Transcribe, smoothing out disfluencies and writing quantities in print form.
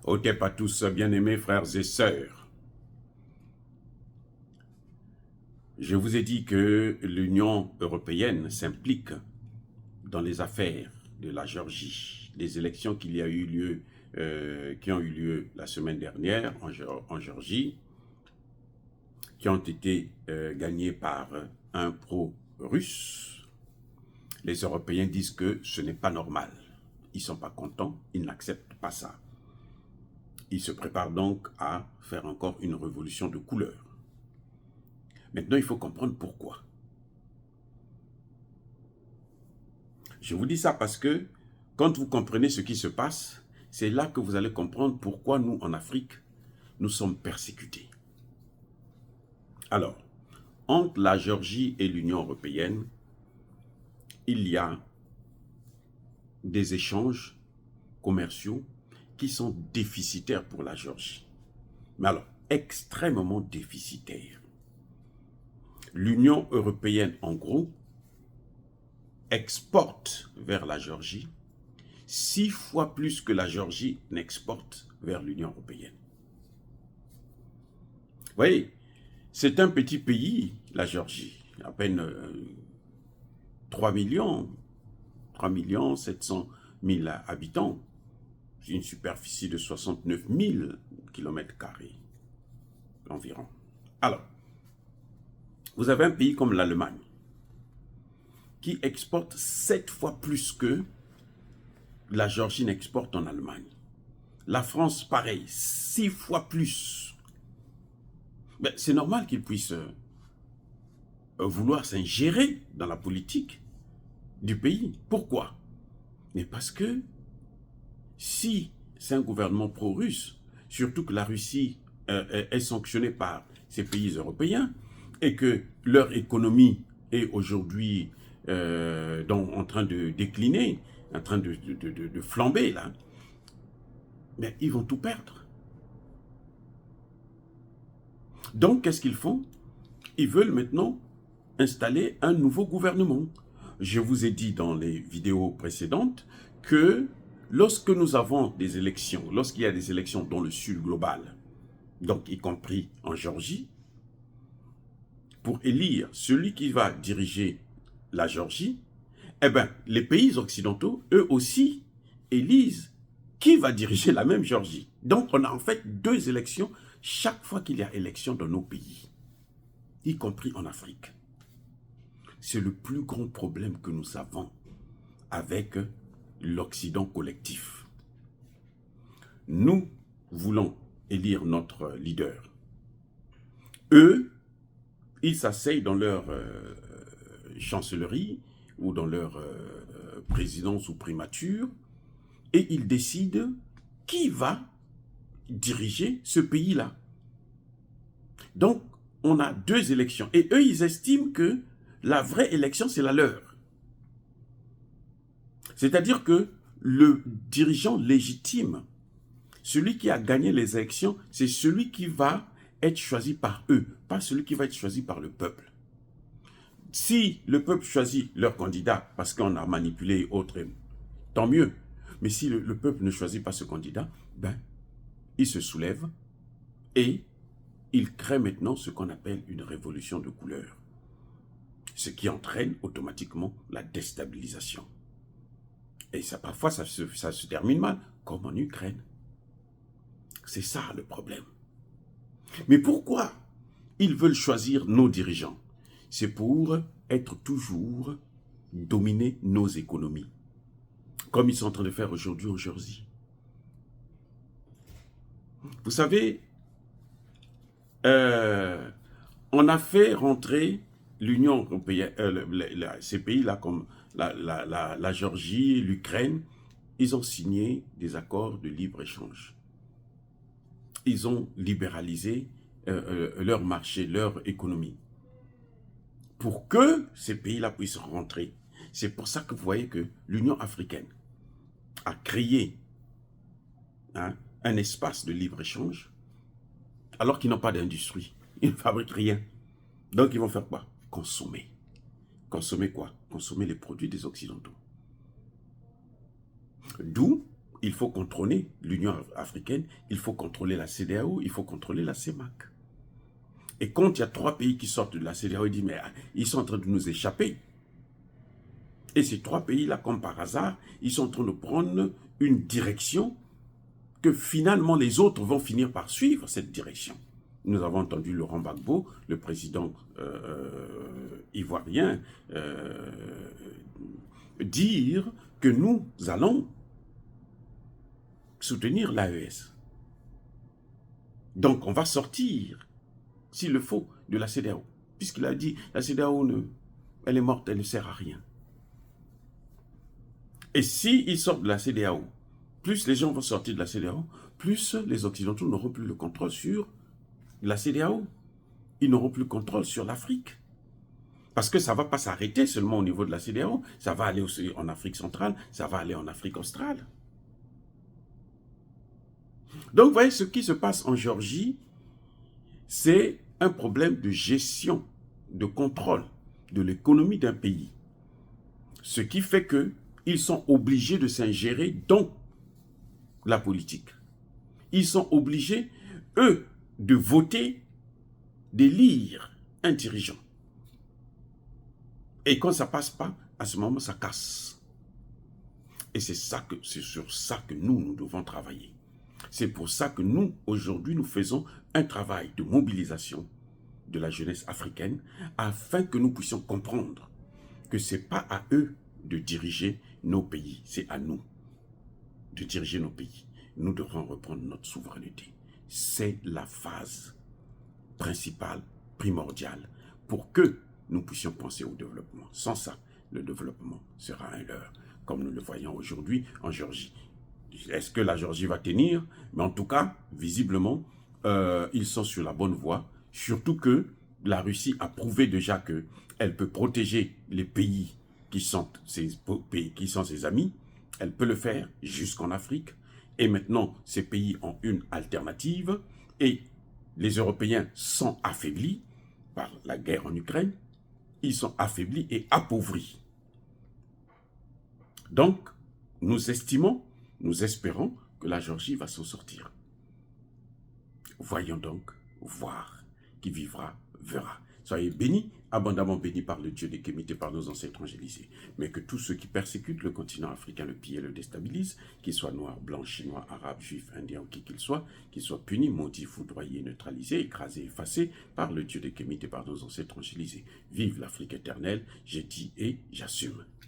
Otep à tous, bien-aimés frères et sœurs. Je vous ai dit que l'Union européenne s'implique dans les affaires de la Géorgie. Les élections qui ont eu lieu la semaine dernière en Géorgie, qui ont été gagnées par un pro-russe. Les Européens disent que ce n'est pas normal. Ils ne sont pas contents, ils n'acceptent pas ça. Ils se préparent donc à faire encore une révolution de couleur. Maintenant, il faut comprendre pourquoi. Je vous dis ça parce que quand vous comprenez ce qui se passe, c'est là que vous allez comprendre pourquoi nous, en Afrique, nous sommes persécutés. Alors, entre la Géorgie et l'Union européenne, il y a des échanges commerciaux qui sont déficitaires pour la Géorgie. Mais alors, extrêmement déficitaires. L'Union européenne, en gros, exporte vers la Géorgie 6 fois plus que la Géorgie n'exporte vers l'Union européenne. Vous voyez, c'est un petit pays, la Géorgie, à peine 3 700 000 habitants, une superficie de 69 000 km² environ. Alors, vous avez un pays comme l'Allemagne qui exporte 7 fois plus que la Géorgie n'exporte en Allemagne. La France, pareil, 6 fois plus. C'est normal qu'ils puissent vouloir s'ingérer dans la politique du pays. Pourquoi? Mais parce que si c'est un gouvernement pro-russe, surtout que la Russie est sanctionnée par ces pays européens et que leur économie est aujourd'hui en train de décliner, en train de flamber là, mais ils vont tout perdre. Donc, qu'est-ce qu'ils font? Ils veulent maintenant installer un nouveau gouvernement. Je vous ai dit dans les vidéos précédentes que lorsque nous avons des élections, lorsqu'il y a des élections dans le sud global, donc y compris en Géorgie, pour élire celui qui va diriger la Géorgie, eh bien, les pays occidentaux, eux aussi, élisent qui va diriger la même Géorgie. Donc, on a en fait 2 élections chaque fois qu'il y a élection dans nos pays, y compris en Afrique. C'est le plus grand problème que nous avons avec l'Occident collectif. Nous voulons élire notre leader. Eux, ils s'asseyent dans leur chancellerie ou dans leur présidence ou primature et ils décident qui va diriger ce pays-là. Donc, on a 2 élections. Et eux, ils estiment que la vraie élection, c'est la leur. C'est-à-dire que le dirigeant légitime, celui qui a gagné les élections, c'est celui qui va être choisi par eux, pas celui qui va être choisi par le peuple. Si le peuple choisit leur candidat parce qu'on a manipulé autre, tant mieux. Mais si le peuple ne choisit pas ce candidat, il se soulève et il crée maintenant ce qu'on appelle une révolution de couleur. Ce qui entraîne automatiquement la déstabilisation. Et ça, parfois, ça se termine mal, comme en Ukraine. C'est ça le problème. Mais pourquoi ils veulent choisir nos dirigeants? C'est pour être toujours dominer nos économies. Comme ils sont en train de faire aujourd'hui en Géorgie. Vous savez, on a fait rentrer l'Union européenne, ces pays-là comme la Géorgie, l'Ukraine, ils ont signé des accords de libre-échange. Ils ont libéralisé leur marché, leur économie. Pour que ces pays-là puissent rentrer. C'est pour ça que vous voyez que l'Union africaine a créé un espace de libre-échange alors qu'ils n'ont pas d'industrie. Ils ne fabriquent rien. Donc ils vont faire quoi? Consommer. Consommer quoi? Consommer les produits des Occidentaux. D'où il faut contrôler l'Union africaine, il faut contrôler la CEDEAO, il faut contrôler la CEMAC. Et quand il y a 3 pays qui sortent de la CEDEAO, il dit, mais ils sont en train de nous échapper. Et ces 3 pays-là, comme par hasard, ils sont en train de prendre une direction que finalement les autres vont finir par suivre cette direction. Nous avons entendu Laurent Gbagbo, le président ivoirien, dire que nous allons soutenir l'AES. Donc on va sortir, s'il le faut, de la CEDEAO. Puisqu'il a dit, la CEDEAO, elle est morte, elle ne sert à rien. Et s'ils sortent de la CEDEAO, plus les gens vont sortir de la CEDEAO, plus les Occidentaux n'auront plus le contrôle sur la CEDEAO. Ils n'auront plus le contrôle sur l'Afrique. Parce que ça ne va pas s'arrêter seulement au niveau de la CEDEAO, ça va aller aussi en Afrique centrale, ça va aller en Afrique australe. Donc, vous voyez, ce qui se passe en Géorgie, c'est un problème de gestion, de contrôle de l'économie d'un pays. Ce qui fait qu'ils sont obligés de s'ingérer dans la politique. Ils sont obligés, eux, de voter, d'élire un dirigeant. Et quand ça ne passe pas, à ce moment, ça casse. Et c'est sur ça que nous devons travailler. C'est pour ça que nous, aujourd'hui, nous faisons un travail de mobilisation de la jeunesse africaine afin que nous puissions comprendre que ce n'est pas à eux de diriger nos pays, c'est à nous de diriger nos pays. Nous devrons reprendre notre souveraineté. C'est la phase principale, primordiale, pour que nous puissions penser au développement. Sans ça, le développement sera un leurre, comme nous le voyons aujourd'hui en Géorgie. Est-ce que la Géorgie va tenir? Mais en tout cas, visiblement, ils sont sur la bonne voie. Surtout que la Russie a prouvé déjà qu'elle peut protéger les pays qui sont ses amis. Elle peut le faire jusqu'en Afrique. Et maintenant, ces pays ont une alternative. Et les Européens sont affaiblis par la guerre en Ukraine. Ils sont affaiblis et appauvris. Donc, nous estimons, nous espérons que la Géorgie va s'en sortir. Voyons donc, voir, qui vivra, verra. Soyez bénis, abondamment bénis par le Dieu des Kémites et par nos ancêtres angélisés. Mais que tous ceux qui persécutent le continent africain, le pillent et le déstabilisent, qu'ils soient noirs, blancs, chinois, arabes, juifs, indiens ou qui qu'ils soient punis, maudits, foudroyés, neutralisés, écrasés, effacés par le Dieu des Kémites et par nos ancêtres angélisés. Vive l'Afrique éternelle, j'ai dit et j'assume.